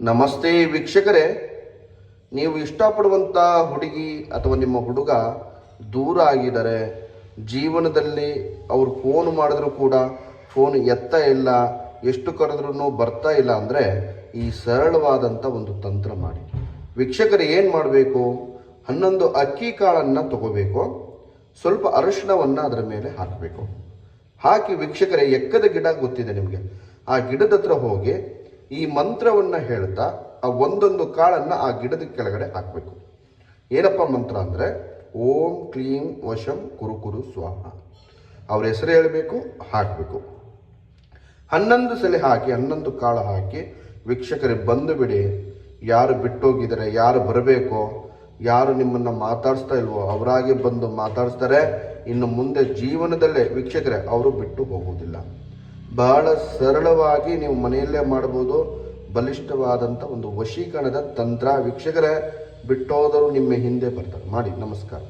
ನಮಸ್ತೆ ವೀಕ್ಷಕರೇ, ನೀವು ಇಷ್ಟಪಡುವಂಥ ಹುಡುಗಿ ಅಥವಾ ನಿಮ್ಮ ಹುಡುಗ ದೂರ ಆಗಿದ್ದಾರೆ. ಜೀವನದಲ್ಲಿ ಅವ್ರು ಫೋನ್ ಮಾಡಿದ್ರು ಕೂಡ ಫೋನ್ ಎತ್ತ ಇಲ್ಲ, ಎಷ್ಟು ಕರೆದ್ರೂ ಬರ್ತಾ ಇಲ್ಲ ಅಂದರೆ ಈ ಸರಳವಾದಂಥ ಒಂದು ತಂತ್ರ ಮಾಡಿ. ವೀಕ್ಷಕರು ಏನು ಮಾಡಬೇಕು, 11 ಅಕ್ಕಿ ಕಾಳನ್ನು ತಗೋಬೇಕು, ಸ್ವಲ್ಪ ಅರಿಶಿಣವನ್ನು ಅದರ ಮೇಲೆ ಹಾಕಬೇಕು. ಹಾಕಿ ವೀಕ್ಷಕರೇ, ಎಕ್ಕದ ಗಿಡ ಗೊತ್ತಿದೆ ನಿಮಗೆ, ಆ ಗಿಡದ ಹತ್ರ ಹೋಗಿ ಈ ಮಂತ್ರವನ್ನು ಹೇಳ್ತಾ ಆ ಒಂದೊಂದು ಕಾಳನ್ನು ಆ ಗಿಡದ ಕೆಳಗಡೆ ಹಾಕಬೇಕು. ಏನಪ್ಪ ಮಂತ್ರ ಅಂದರೆ ಓಂ ಕ್ಲೀಂ ವಶಂ ಕುರು ಕುರು ಸ್ವಾಹ. ಅವ್ರ ಹೆಸರು ಹೇಳಬೇಕು, ಹಾಕಬೇಕು. 11 ಸಲ ಹಾಕಿ 11 ಕಾಳು ಹಾಕಿ ವೀಕ್ಷಕರಿಗೆ ಬಂದು ಬಿಡಿ. ಯಾರು ಬಿಟ್ಟೋಗಿದ್ದಾರೆ, ಯಾರು ಬರಬೇಕೋ, ಯಾರು ನಿಮ್ಮನ್ನು ಮಾತಾಡಿಸ್ತಾ ಇಲ್ವೋ ಅವರಾಗೆ ಬಂದು ಮಾತಾಡಿಸ್ತಾರೆ. ಇನ್ನು ಮುಂದೆ ಜೀವನದಲ್ಲೇ ವೀಕ್ಷಕರೇ ಅವರು ಬಿಟ್ಟು ಹೋಗುವುದಿಲ್ಲ. ಬಹಳ ಸರಳವಾಗಿ ನೀವು ಮನೆಯಲ್ಲೇ ಮಾಡ್ಬೋದು. ಬಲಿಷ್ಠವಾದಂಥ ಒಂದು ವಶೀಕರಣದ ತಂತ್ರ. ವೀಕ್ಷಕರೇ, ಬಿಟ್ಟೋದರು ನಿಮ್ಮ ಹಿಂದೆ ಬರ್ತಾರೆ. ಮಾಡಿ. ನಮಸ್ಕಾರ.